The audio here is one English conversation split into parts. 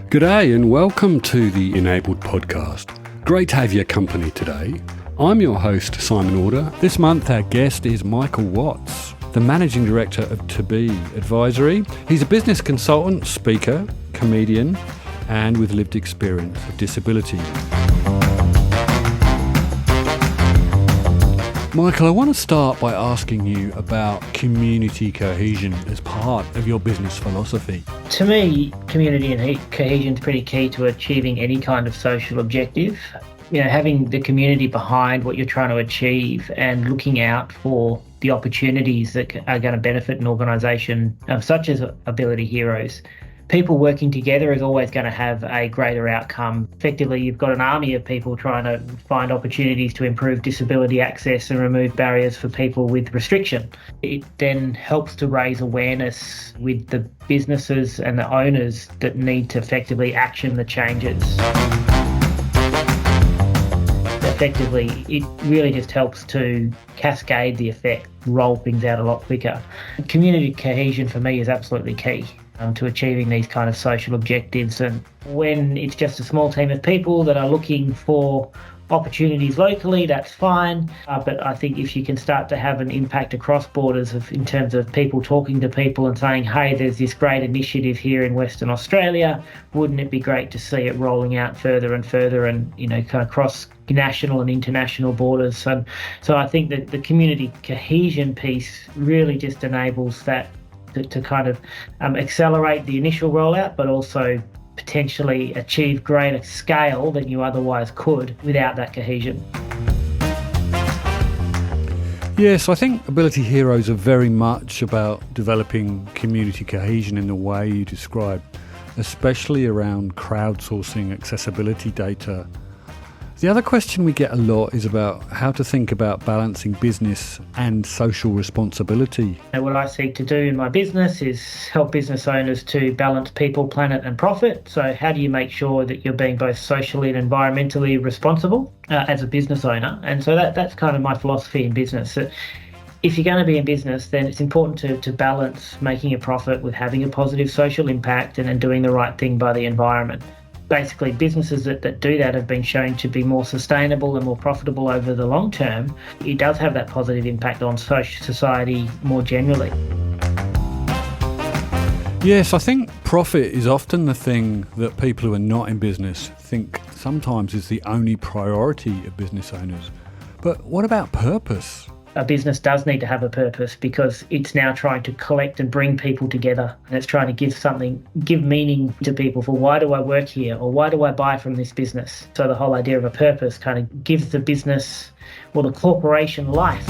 G'day and welcome to the Enabled Podcast. Great to have your company today. I'm your host, Simon Order. This month our guest is Michael Watts, the Managing Director of ToBe Advisory. He's a business consultant, speaker, comedian, and with lived experience of disability. Michael, I want to start by asking you about community cohesion as part of your business philosophy. To me, community and cohesion is pretty key to achieving any kind of social objective. You know, having the community behind what you're trying to achieve and looking out for the opportunities that are going to benefit an organisation, such as Ability Heroes. People working together is always going to have a greater outcome. Effectively, you've got an army of people trying to find opportunities to improve disability access and remove barriers for people with restriction. It then helps to raise awareness with the businesses and the owners that need to effectively action the changes. Effectively, it really just helps to cascade the effect, roll things out a lot quicker. Community cohesion for me is absolutely key to achieving these kind of social objectives. And when it's just a small team of people that are looking for opportunities locally, that's fine. But I think if you can start to have an impact across borders in terms of people talking to people and saying, hey, there's this great initiative here in Western Australia, wouldn't it be great to see it rolling out further and further and, you know, kind of cross national and international borders. So I think that the community cohesion piece really just enables that to kind of accelerate the initial rollout, but also potentially achieve greater scale than you otherwise could without that cohesion. Yes, I think Ability Heroes are very much about developing community cohesion in the way you describe, especially around crowdsourcing accessibility data. The other question we get a lot is about how to think about balancing business and social responsibility. And what I seek to do in my business is help business owners to balance people, planet and profit. So how do you make sure that you're being both socially and environmentally responsible as a business owner? And so that's kind of my philosophy in business. So if you're going to be in business, then it's important to balance making a profit with having a positive social impact and doing the right thing by the environment. Basically, businesses that do that have been shown to be more sustainable and more profitable over the long term. It does have that positive impact on society more generally. Yes, I think profit is often the thing that people who are not in business think sometimes is the only priority of business owners. But what about purpose? A business does need to have a purpose because it's now trying to collect and bring people together, and it's trying to give meaning to people for why do I work here or why do I buy from this business. So the whole idea of a purpose kind of gives the business or the corporation life,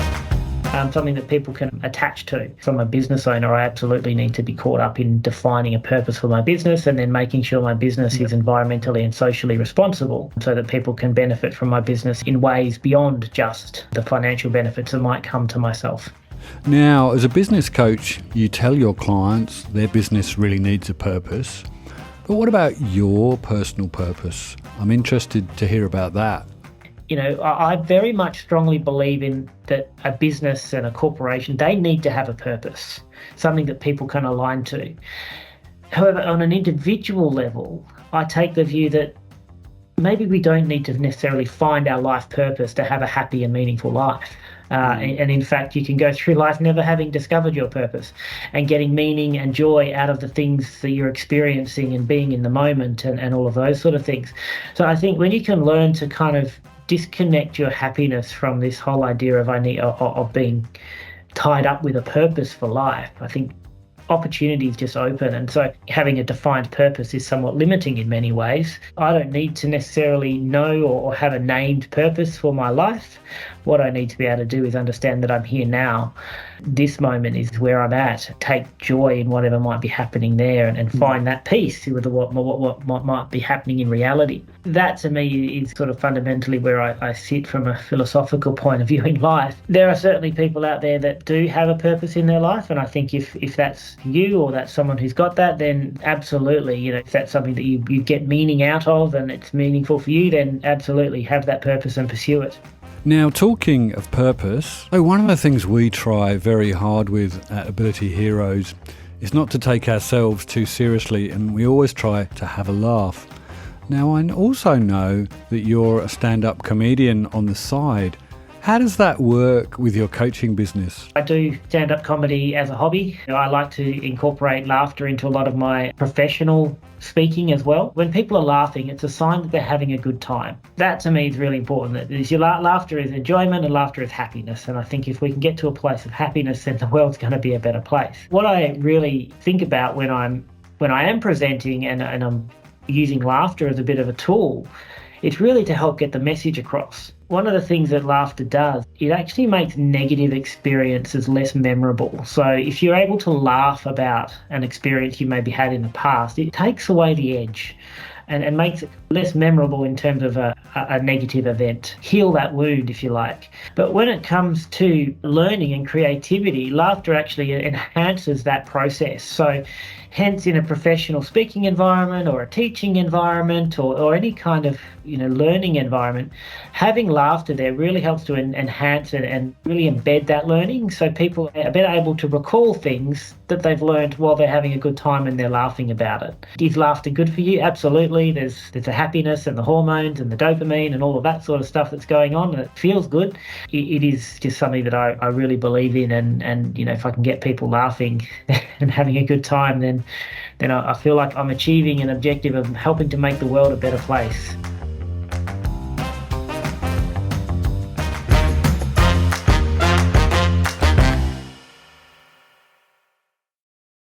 something that people can attach to. From a business owner, I absolutely need to be caught up in defining a purpose for my business and then making sure my business is environmentally and socially responsible so that people can benefit from my business in ways beyond just the financial benefits that might come to myself. Now, as a business coach, you tell your clients their business really needs a purpose. But what about your personal purpose? I'm interested to hear about that. You know, I very much strongly believe in that a business and a corporation, they need to have a purpose, something that people can align to. However, on an individual level, I take the view that maybe we don't need to necessarily find our life purpose to have a happy and meaningful life. And in fact, you can go through life never having discovered your purpose and getting meaning and joy out of the things that you're experiencing and being in the moment and all of those sort of things. So I think when you can learn to kind of disconnect your happiness from this whole idea of being tied up with a purpose for life, I think opportunities just open. And so having a defined purpose is somewhat limiting in many ways. I don't need to necessarily know or have a named purpose for my life. What I need to be able to do is understand that I'm here now. This moment is where I'm at. Take joy in whatever might be happening there and find that peace with what might be happening in reality. That to me is sort of fundamentally where I sit from a philosophical point of view in life. There are certainly people out there that do have a purpose in their life, and I think if that's you or that's someone who's got that, then absolutely, you know, if that's something that you get meaning out of and it's meaningful for you, then absolutely have that purpose and pursue it. Now, talking of purpose, one of the things we try very hard with at Ability Heroes is not to take ourselves too seriously, and we always try to have a laugh. Now, I also know that you're a stand-up comedian on the side. How does that work with your coaching business? I do stand-up comedy as a hobby. I like to incorporate laughter into a lot of my professional speaking as well. When people are laughing, it's a sign that they're having a good time. That to me is really important. Laughter is enjoyment and laughter is happiness. And I think if we can get to a place of happiness, then the world's going to be a better place. What I really think about when I am presenting and I'm using laughter as a bit of a tool, it's really to help get the message across. One of the things that laughter does, it actually makes negative experiences less memorable. So if you're able to laugh about an experience you maybe had in the past, it takes away the edge and makes it less memorable in terms of a negative event. Heal that wound, if you like. But when it comes to learning and creativity, laughter actually enhances that process. So hence, in a professional speaking environment or a teaching environment or any kind of learning environment, having laughter there really helps to enhance it and really embed that learning, so people are better able to recall things that they've learned while they're having a good time and they're laughing about it. Is laughter good for you? Absolutely. There's the happiness and the hormones and the dopamine and all of that sort of stuff that's going on, and it feels good. It is just something that I really believe in, and if I can get people laughing and having a good time, then I feel like I'm achieving an objective of helping to make the world a better place.